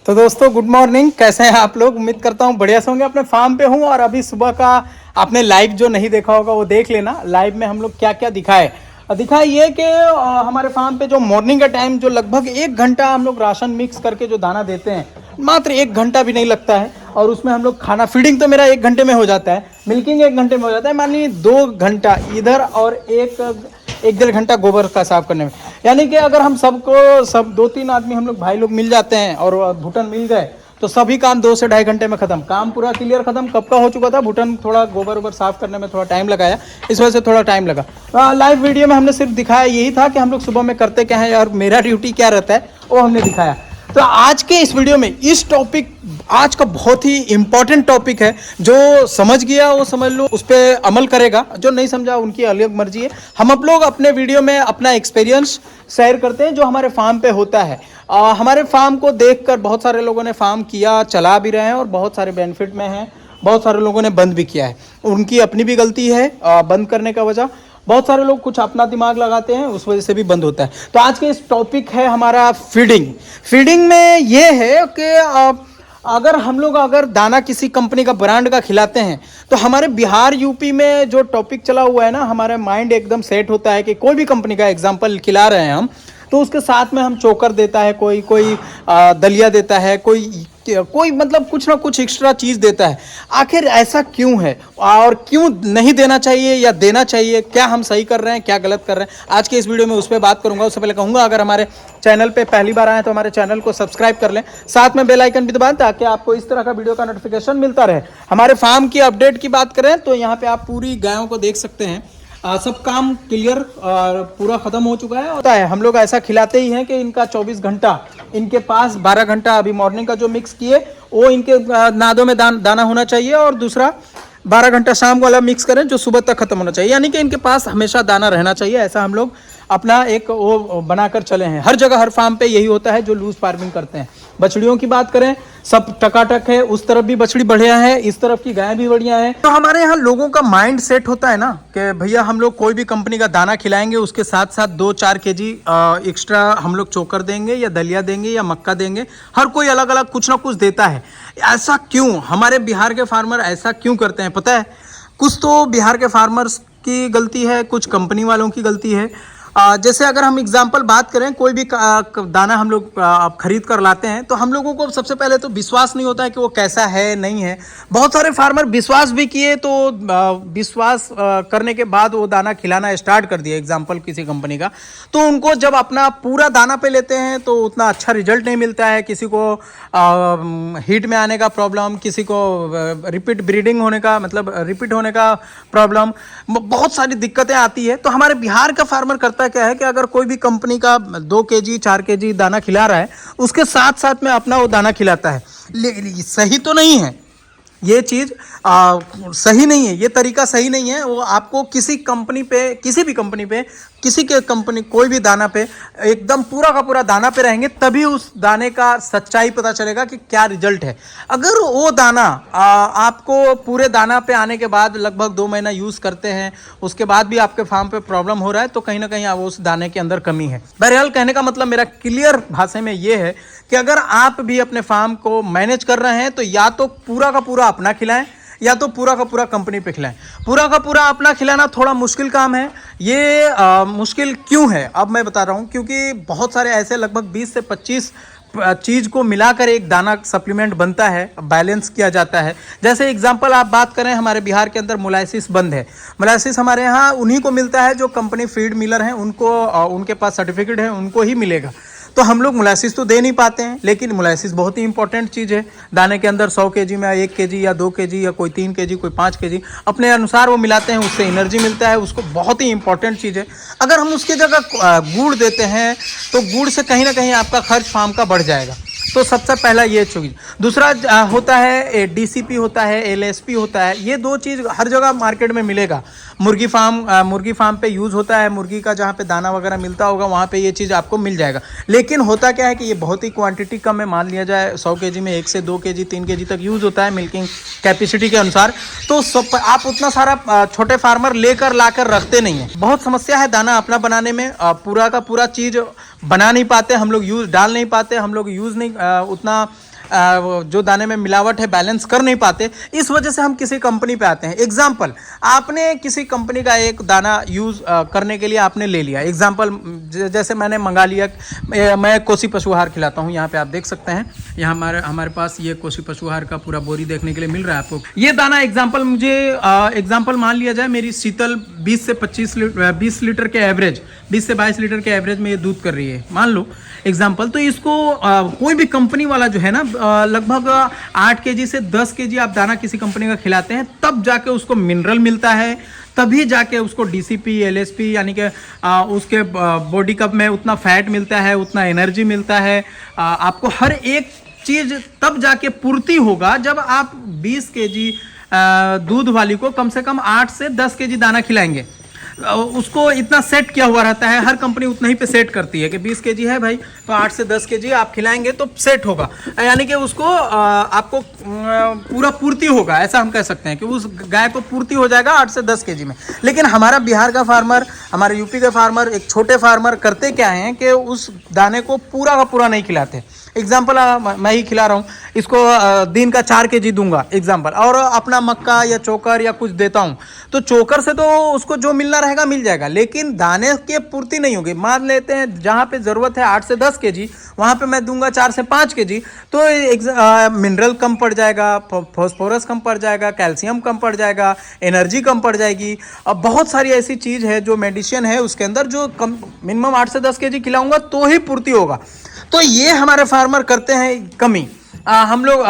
तो दोस्तों good morning. कैसे हैं आप लोग? उम्मीद करता हूँ बढ़िया से होंगे। अपने फार्म पे हूँ और अभी सुबह का आपने लाइव जो नहीं देखा होगा वो देख लेना। लाइव में हम लोग क्या क्या दिखाए ये कि हमारे फार्म पे जो मॉर्निंग का टाइम जो लगभग 1 घंटा हम लोग राशन मिक्स करके जो दाना देते हैं, मात्र 1 घंटा भी नहीं लगता है। और उसमें हम लोग खाना फीडिंग तो मेरा 1 घंटे में हो जाता है, मिल्किंग 1 घंटे में हो जाता है। मान लीजिए 2 घंटा इधर और एक 1.5 घंटा गोबर का साफ करने में। यानी कि अगर हम सब 2-3 आदमी हम लोग भाई लोग मिल जाते हैं और भुटन मिल गए तो सभी काम 2 से 2.5 घंटे में खत्म। काम पूरा क्लियर खत्म कब का हो चुका था। भुटन थोड़ा गोबर वोबर साफ करने में थोड़ा टाइम लगाया, इस वजह से थोड़ा टाइम लगा। लाइव वीडियो में हमने सिर्फ दिखाया यही था कि हम लोग सुबह में करते क्या है और मेरा ड्यूटी क्या रहता है वो हमने दिखाया। तो आज के इस वीडियो में इस टॉपिक आज का बहुत ही इंपॉर्टेंट टॉपिक है। जो समझ गया वो समझ लो, उस पर अमल करेगा। जो नहीं समझा उनकी अलग मर्जी है। हम आप लोग अपने वीडियो में अपना एक्सपीरियंस शेयर करते हैं जो हमारे फार्म पे होता है। हमारे फार्म को देखकर बहुत सारे लोगों ने फार्म किया, चला भी रहे हैं और बहुत सारे बेनिफिट में हैं। बहुत सारे लोगों ने बंद भी किया है, उनकी अपनी भी गलती है बंद करने का वजह। बहुत सारे लोग कुछ अपना दिमाग लगाते हैं, उस वजह से भी बंद होता है। तो आज के इस टॉपिक है हमारा फीडिंग में ये है कि अगर हम लोग दाना किसी कंपनी का ब्रांड का खिलाते हैं तो हमारे बिहार यूपी में जो टॉपिक चला हुआ है ना, हमारे माइंड एकदम सेट होता है कि कोई भी कंपनी का एग्जांपल खिला रहे हैं हम तो उसके साथ में हम चोकर देता है, कोई दलिया देता है, कोई मतलब कुछ ना कुछ एक्स्ट्रा चीज़ देता है। आखिर ऐसा क्यों है और क्यों नहीं देना चाहिए या देना चाहिए? क्या हम सही कर रहे हैं, क्या गलत कर रहे हैं? आज के इस वीडियो में उस पर बात करूंगा। उससे पहले कहूंगा अगर हमारे चैनल पे पहली बार आए तो हमारे चैनल को सब्सक्राइब कर लें, साथ में बेल आइकन भी दबाएं ताकि आपको इस तरह का वीडियो का नोटिफिकेशन मिलता रहे। हमारे फार्म की अपडेट की बात करें तो यहाँ पे आप पूरी गायों को देख सकते हैं। सब काम क्लियर पूरा खत्म हो चुका है। होता है हम लोग ऐसा खिलाते ही हैं कि इनका 24 घंटा इनके पास 12 घंटा अभी मॉर्निंग का जो मिक्स किए वो इनके नादों में दाना होना चाहिए और दूसरा 12 घंटा शाम वाला मिक्स करें जो सुबह तक खत्म होना चाहिए। यानी कि इनके पास हमेशा दाना रहना चाहिए। ऐसा हम लोग अपना एक वो बनाकर चले हैं। हर जगह हर फार्म पे यही होता है जो लूज फार्मिंग करते हैं। बछड़ियों की बात करें सब टकाटक है, उस तरफ भी बछड़ी बढ़िया है, इस तरफ की गाय भी बढ़िया है। तो हमारे यहाँ लोगों का माइंड सेट होता है ना कि भैया हम लोग कोई भी कंपनी का दाना खिलाएंगे उसके साथ साथ 2-4 केजी एक्स्ट्रा हम लोग चोकर देंगे या दलिया देंगे या मक्का देंगे। हर कोई अलग अलग कुछ ना कुछ देता है। ऐसा क्यों हमारे बिहार के फार्मर ऐसा क्यों करते हैं पता है? कुछ तो बिहार के फार्मर्स की गलती है, कुछ कंपनी वालों की गलती है। जैसे अगर हम एग्जांपल बात करें, कोई भी दाना हम लोग खरीद कर लाते हैं तो हम लोगों को सबसे पहले तो विश्वास नहीं होता है कि वो कैसा है नहीं है। बहुत सारे फार्मर विश्वास भी किए तो विश्वास करने के बाद वो दाना खिलाना स्टार्ट कर दिया, एग्जांपल किसी कंपनी का, तो उनको जब अपना पूरा दाना पे लेते हैं तो उतना अच्छा रिजल्ट नहीं मिलता है। किसी को हीट में आने का प्रॉब्लम, किसी को रिपीट ब्रीडिंग होने का मतलब रिपीट होने का प्रॉब्लम, बहुत सारी दिक्कतें आती है। तो हमारे बिहार का फार्मर करता क्या है कि अगर कोई भी कंपनी का 2 केजी 4 केजी दाना खिला रहा है उसके साथ साथ में अपना वो दाना खिलाता है। लेकिन सही तो नहीं है ये चीज़, सही नहीं है, ये तरीका सही नहीं है। वो आपको किसी कंपनी पे, किसी भी कंपनी पे, किसी के कंपनी कोई भी दाना पे एकदम पूरा का पूरा दाना पे रहेंगे तभी उस दाने का सच्चाई पता चलेगा कि क्या रिजल्ट है। अगर वो दाना आपको पूरे दाना पे आने के बाद लगभग 2 महीना यूज़ करते हैं उसके बाद भी आपके फार्म पे प्रॉब्लम हो रहा है तो कहीं ना कहीं उस दाने के अंदर कमी है। बहरहाल कहने का मतलब मेरा क्लियर भाषा में ये है कि अगर आप भी अपने फार्म को मैनेज कर रहे हैं तो या तो पूरा का पूरा अपना खिलाएं या तो पूरा का पूरा कंपनी पे खिलाएं। पूरा का पूरा अपना खिलाना थोड़ा मुश्किल काम है। ये मुश्किल क्यों है अब मैं बता रहा हूँ, क्योंकि बहुत सारे ऐसे लगभग 20 से 25 चीज़ को मिलाकर एक दाना सप्लीमेंट बनता है, बैलेंस किया जाता है। जैसे एग्जांपल आप बात करें, हमारे बिहार के अंदर मोलासिस बंद है। मोलासिस हमारे यहाँ उन्हीं को मिलता है जो कंपनी फीड मिलर हैं, उनको उनके पास सर्टिफिकेट है, उनको ही मिलेगा। तो हम लोग मोलासिस तो दे नहीं पाते हैं, लेकिन मोलासिस बहुत ही इंपॉर्टेंट चीज़ है। दाने के अंदर 100 केजी में 1 केजी या 2 केजी या कोई 3 केजी कोई 5 केजी अपने अनुसार वो मिलाते हैं, उससे एनर्जी मिलता है, उसको बहुत ही इंपॉर्टेंट चीज़ है। अगर हम उसकी जगह गुड़ देते हैं तो गुड़ से कहीं ना कहीं आपका खर्च फार्म का बढ़ जाएगा। तो सबसे पहला ये चीज़। दूसरा होता है डीसीपी होता है, एलएसपी होता है। ये 2 चीज़ हर जगह मार्केट में मिलेगा। मुर्गी फार्म पे यूज़ होता है, मुर्गी का जहाँ पे दाना वगैरह मिलता होगा वहाँ पे ये चीज़ आपको मिल जाएगा। लेकिन होता क्या है कि ये बहुत ही क्वांटिटी कम है। मान लिया जाए 100 केजी में 1 से 2 केजी 3 केजी तक यूज़ होता है मिल्किंग कैपेसिटी के अनुसार। तो आप उतना सारा छोटे फार्मर लेकर लाकर रखते नहीं हैं। बहुत समस्या है दाना अपना बनाने में। पूरा का पूरा चीज़ बना नहीं पाते हम लोग, यूज़ डाल नहीं पाते हम लोग, यूज़ नहीं उतना जो दाने में मिलावट है बैलेंस कर नहीं पाते, इस वजह से हम किसी कंपनी पे आते हैं। एग्जाम्पल, आपने किसी कंपनी का एक दाना यूज़ करने के लिए आपने ले लिया। एग्जाम्पल जैसे मैंने मंगा लिया, मैं कोसी पशु आहार खिलाता हूँ, यहाँ पे आप देख सकते हैं, यहाँ हमारे पास ये कोसी पशु आहार का पूरा बोरी देखने के लिए मिल रहा है आपको। ये दाना एग्जाम्पल मुझे एग्जाम्पल मान लिया जाए, मेरी शीतल 20 से 20 लीटर के एवरेज, 20 से 22 लीटर के एवरेज में ये दूध कर रही है, मान लो एग्जाम्पल। तो इसको कोई भी कंपनी वाला जो है ना, लगभग 8 kg से 10 kg आप दाना किसी कंपनी का खिलाते हैं, तब जाके उसको मिनरल मिलता है, तभी जाके उसको डीसीपी, एलएसपी यानी कि उसके बॉडी कप में उतना फैट मिलता है, उतना एनर्जी मिलता है, आपको हर एक चीज़ तब जाके पूर्ति होगा जब आप 20 kg दूध वाली को कम से कम 8 से 10 kg दाना खिलाएंगे। उसको इतना सेट किया हुआ रहता है, हर कंपनी उतना ही पे सेट करती है कि 20 kg है भाई तो 8 से 10 kg आप खिलाएंगे तो सेट होगा, यानी कि उसको आपको पूरा पूर्ति होगा, ऐसा हम कह सकते हैं कि उस गाय को पूर्ति हो जाएगा 8 से 10 kg में। लेकिन हमारा बिहार का फार्मर, हमारे यूपी के फार्मर, एक छोटे फार्मर करते क्या हैं कि उस दाने को पूरा का पूरा नहीं खिलाते। एग्जाम्पल मैं ही खिला रहा हूँ इसको, दिन का 4 kg दूंगा एग्जाम्पल, और अपना मक्का या चोकर या कुछ देता हूँ, तो चोकर से तो उसको जो मिलना रहेगा मिल जाएगा, लेकिन दाने की पूर्ति नहीं होगी। मान लेते हैं जहाँ पे ज़रूरत है 8 से 10 kg, वहाँ पे मैं दूंगा 4 से 5 kg, तो मिनरल कम पड़ जाएगा, फॉस्फोरस कम पड़ जाएगा, कैल्शियम कम पड़ जाएगा, एनर्जी कम पड़ जाएगी। अब बहुत सारी ऐसी चीज़ है जो मेडिसिन है उसके अंदर, जो कम मिनिमम 8 से 10 kg खिलाऊंगा तो ही पूर्ति होगा। तो ये हमारे फार्मर करते हैं कमी। हम लोग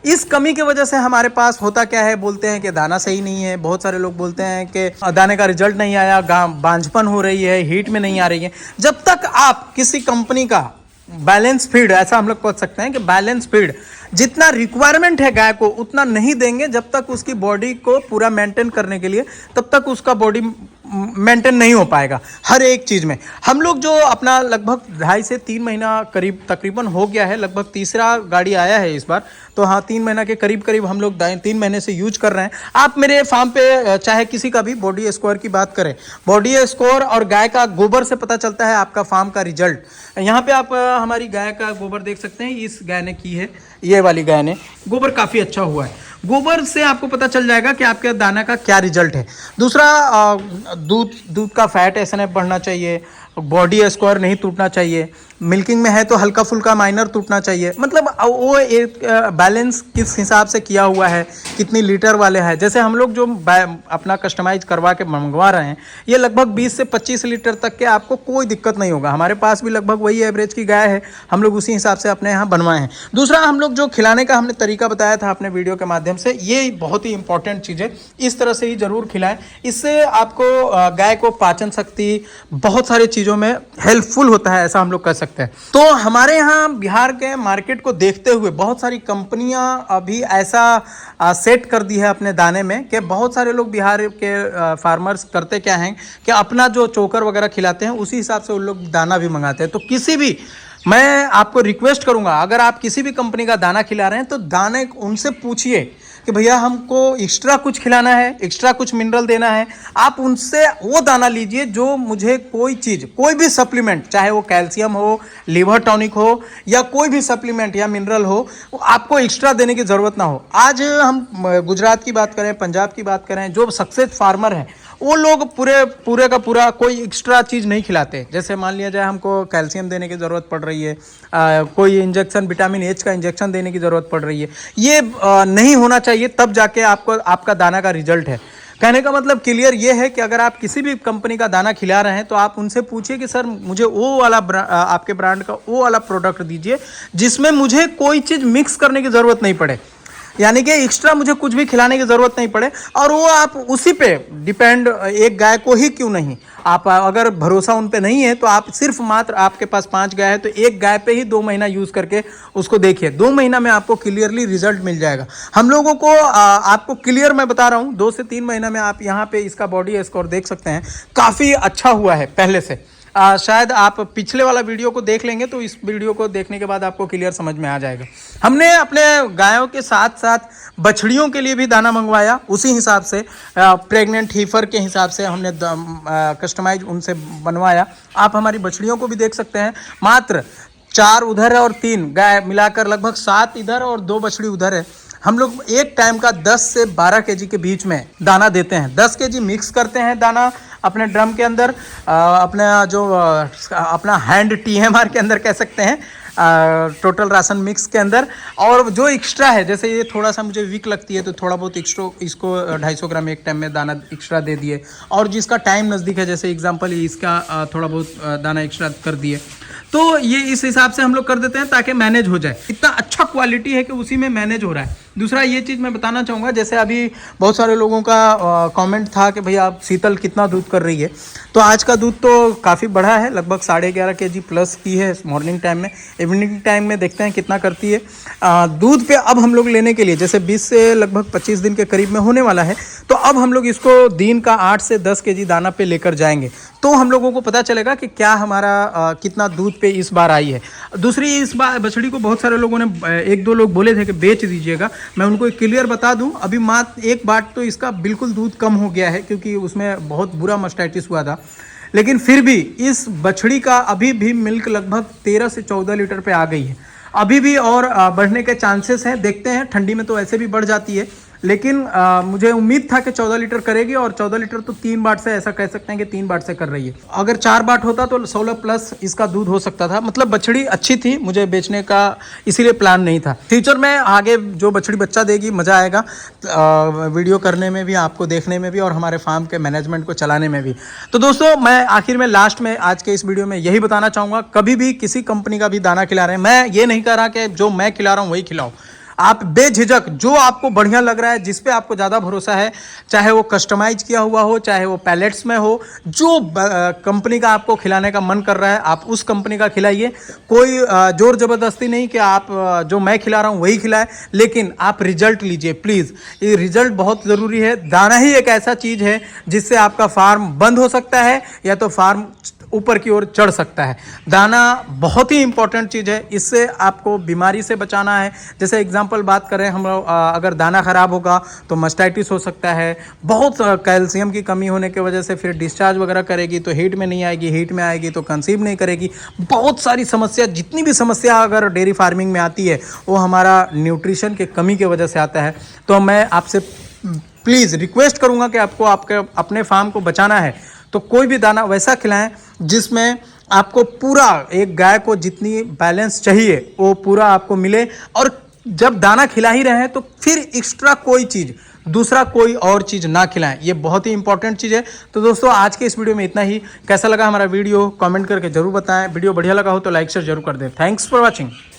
इस कमी की वजह से हमारे पास होता क्या है, बोलते हैं कि दाना सही नहीं है। बहुत सारे लोग बोलते हैं कि दाने का रिजल्ट नहीं आया, बांझपन हो रही है, हीट में नहीं आ रही है। जब तक आप किसी कंपनी का बैलेंस फीड, ऐसा हम लोग कह सकते हैं कि बैलेंस फीड जितना रिक्वायरमेंट है गाय को उतना नहीं देंगे, जब तक उसकी बॉडी को पूरा मेंटेन करने के लिए, तब तक उसका बॉडी मेंटेन नहीं हो पाएगा हर एक चीज़ में। हम लोग जो अपना लगभग 2.5 से 3 महीना करीब तकरीबन हो गया है, लगभग तीसरा गाड़ी आया है इस बार, तो हाँ 3 महीना के करीब हम लोग 3 महीने से यूज कर रहे हैं। आप मेरे फार्म पे चाहे किसी का भी बॉडी स्कोर की बात करें, बॉडी स्कोर और गाय का गोबर से पता चलता है आपका फार्म का रिजल्ट। यहाँ पे आप हमारी गाय का गोबर देख सकते हैं, इस गाय ने की है, ये वाली गाय ने गोबर काफ़ी अच्छा हुआ है। गोबर से आपको पता चल जाएगा कि आपके दाना का क्या रिजल्ट है। दूसरा, दूध का फैट एसएनएफ बढ़ना चाहिए, बॉडी स्कोर नहीं टूटना चाहिए, मिल्किंग में है तो हल्का फुल्का माइनर टूटना चाहिए। मतलब वो एक बैलेंस किस हिसाब से किया हुआ है, कितनी लीटर वाले हैं। जैसे हम लोग जो अपना कस्टमाइज करवा के मंगवा रहे हैं, ये लगभग 20 से 25 लीटर तक के आपको कोई दिक्कत नहीं होगा। हमारे पास भी लगभग वही एवरेज की गाय है, हम लोग उसी हिसाब से अपने यहाँ बनवाए हैं। दूसरा, हम लोग जो खिलाने का हमने तरीका बताया था अपने वीडियो के माध्यम से, ये बहुत ही इंपॉर्टेंट चीज़ है। इस तरह से ही ज़रूर खिलाएं, इससे आपको गाय को पाचन शक्ति बहुत सारी चीज़ों में हेल्पफुल होता है, ऐसा हम लोग कह सकते हैं। तो हमारे यहाँ बिहार के मार्केट को देखते हुए बहुत सारी कंपनियां अभी ऐसा सेट कर दी है अपने दाने में कि बहुत सारे लोग बिहार के फार्मर्स करते क्या हैं कि अपना जो चोकर वगैरह खिलाते हैं उसी हिसाब से उन लोग दाना भी मंगाते हैं। तो किसी भी, मैं आपको रिक्वेस्ट करूंगा, अगर आप किसी भी कंपनी का दाना खिला रहे हैं तो दाने उनसे पूछिए कि भैया हमको एक्स्ट्रा कुछ खिलाना है, एक्स्ट्रा कुछ मिनरल देना है, आप उनसे वो दाना लीजिए जो मुझे कोई चीज़, कोई भी सप्लीमेंट, चाहे वो कैल्शियम हो, लीवर टॉनिक हो, या कोई भी सप्लीमेंट या मिनरल हो, आपको एक्स्ट्रा देने की ज़रूरत ना हो। आज हम गुजरात की बात करें, पंजाब की बात करें, जो सक्सेस फार्मर हैं वो लोग पूरे का पूरा कोई एक्स्ट्रा चीज़ नहीं खिलाते। जैसे मान लिया जाए हमको कैल्शियम देने की ज़रूरत पड़ रही है, कोई इंजेक्शन, विटामिन एच का इंजेक्शन देने की ज़रूरत पड़ रही है, ये नहीं होना चाहिए, तब जाके आपको आपका दाना का रिजल्ट है। कहने का मतलब क्लियर ये है कि अगर आप किसी भी कंपनी का दाना खिला रहे हैं तो आप उनसे पूछिए कि सर मुझे वो वाला आपके ब्रांड का वो वाला प्रोडक्ट दीजिए जिसमें मुझे कोई चीज़ मिक्स करने की ज़रूरत नहीं पड़े, यानी कि एक्स्ट्रा मुझे कुछ भी खिलाने की ज़रूरत नहीं पड़े। और वो आप उसी पे डिपेंड, एक गाय को ही क्यों नहीं, आप अगर भरोसा उन पे नहीं है तो आप सिर्फ मात्र, आपके पास 5 गाय है तो एक गाय पे ही 2 महीना यूज़ करके उसको देखिए, 2 महीना में आपको क्लियरली रिजल्ट मिल जाएगा। हम लोगों को आपको क्लियर मैं बता रहा हूँ, 2 से 3 महीना में आप यहाँ पे इसका बॉडी स्कोर देख सकते हैं, काफ़ी अच्छा हुआ है पहले से। शायद आप पिछले वाला वीडियो को देख लेंगे तो इस वीडियो को देखने के बाद आपको क्लियर समझ में आ जाएगा। हमने अपने गायों के साथ साथ बछड़ियों के लिए भी दाना मंगवाया, उसी हिसाब से प्रेग्नेंट हीफर के हिसाब से हमने कस्टमाइज उनसे बनवाया। आप हमारी बछड़ियों को भी देख सकते हैं, मात्र 4 उधर है और 3 गाय, मिलाकर लगभग 7 इधर और 2 बछड़ी उधर है। हम लोग एक टाइम का 10 से 12 केजी के बीच में दाना देते हैं। 10 केजी मिक्स करते हैं दाना अपने ड्रम के अंदर, अपना जो अपना हैंड TMR के अंदर कह सकते हैं, टोटल राशन मिक्स के अंदर। और जो एक्स्ट्रा है, जैसे ये थोड़ा सा मुझे वीक लगती है तो थोड़ा बहुत एक्स्ट्रा इसको 250 ग्राम एक टाइम में दाना एक्स्ट्रा दे दिए। और जिसका टाइम नज़दीक है, जैसे एग्जांपल इसका थोड़ा बहुत दाना एक्स्ट्रा कर दिए। तो ये इस हिसाब से हम लोग कर देते हैं ताकि मैनेज हो जाए। इतना अच्छा क्वालिटी है कि उसी में मैनेज हो रहा है। दूसरा ये चीज़ मैं बताना चाहूँगा, जैसे अभी बहुत सारे लोगों का कमेंट था कि भैया आप शीतल कितना दूध कर रही है, तो आज का दूध तो काफ़ी बढ़ा है, लगभग 11.5 केजी प्लस की है मॉर्निंग टाइम में। इवनिंग टाइम में देखते हैं कितना करती है। दूध पे अब हम लोग लेने के लिए, जैसे 20 से लगभग 25 दिन के करीब में होने वाला है, तो अब हम लोग इसको दिन का 8 से 10 केजी दाना पे लेकर जाएंगे, तो हम लोगों को पता चलेगा कि क्या हमारा कितना दूध पे इस बार आई है। दूसरी, इस बार बछड़ी को बहुत सारे लोगों ने 1-2 लोग बोले थे कि बेच दीजिएगा। मैं उनको एक क्लियर बता दूं, अभी मात्र एक बार तो इसका बिल्कुल दूध कम हो गया है क्योंकि उसमें बहुत बुरा मास्टाइटिस हुआ था, लेकिन फिर भी इस बछड़ी का अभी भी मिल्क लगभग 13 से 14 लीटर पे आ गई है। अभी भी और बढ़ने के चांसेस हैं, देखते हैं। ठंडी में तो ऐसे भी बढ़ जाती है, लेकिन मुझे उम्मीद था कि 14 लीटर करेगी, और 14 लीटर तो 3 बाट से, ऐसा कह सकते हैं कि 3 बाट से कर रही है। अगर 4 बाट होता तो 16 प्लस इसका दूध हो सकता था। मतलब बछड़ी अच्छी थी, मुझे बेचने का इसीलिए प्लान नहीं था। फ्यूचर में आगे जो बछड़ी बच्चा देगी, मज़ा आएगा वीडियो करने में भी, आपको देखने में भी, और हमारे फार्म के मैनेजमेंट को चलाने में भी। तो दोस्तों, मैं आखिर में लास्ट में आज के इस वीडियो में यही बताना चाहूँगा, कभी भी किसी कंपनी का भी दाना खिला रहे हैं, मैं ये नहीं कह रहा कि जो मैं खिला रहा हूँ वही खिलाओ। आप बेझिझक जो आपको बढ़िया लग रहा है, जिस पे आपको ज़्यादा भरोसा है, चाहे वो कस्टमाइज किया हुआ हो, चाहे वो पैलेट्स में हो, जो कंपनी का आपको खिलाने का मन कर रहा है, आप उस कंपनी का खिलाइए। कोई जोर ज़बरदस्ती नहीं कि आप जो मैं खिला रहा हूँ वही खिलाएं, लेकिन आप रिजल्ट लीजिए प्लीज़। ये रिजल्ट बहुत ज़रूरी है। दाना ही एक ऐसा चीज़ है जिससे आपका फार्म बंद हो सकता है या तो फार्म ऊपर की ओर चढ़ सकता है। दाना बहुत ही इंपॉर्टेंट चीज़ है, इससे आपको बीमारी से बचाना है। जैसे एग्जांपल बात करें हम लोग, अगर दाना ख़राब होगा तो मास्टाइटिस हो सकता है, बहुत कैल्शियम की कमी होने की वजह से फिर डिस्चार्ज वगैरह करेगी तो हीट में नहीं आएगी, हीट में आएगी तो कंसीव नहीं करेगी। बहुत सारी समस्या, जितनी भी समस्या अगर डेयरी फार्मिंग में आती है वो हमारा न्यूट्रिशन की कमी की वजह से आता है। तो मैं आपसे प्लीज़ रिक्वेस्ट करूँगा कि आपको आपके अपने फार्म को बचाना है तो कोई भी दाना वैसा खिलाएं जिसमें आपको पूरा, एक गाय को जितनी बैलेंस चाहिए वो पूरा आपको मिले। और जब दाना खिला ही रहे हैं तो फिर एक्स्ट्रा कोई चीज़, दूसरा कोई और चीज़ ना खिलाएं, ये बहुत ही इंपॉर्टेंट चीज़ है। तो दोस्तों, आज के इस वीडियो में इतना ही। कैसा लगा हमारा वीडियो कमेंट करके जरूर बताएं। वीडियो बढ़िया लगा हो तो लाइक शेयर जरूर कर दें। Thanks for watching.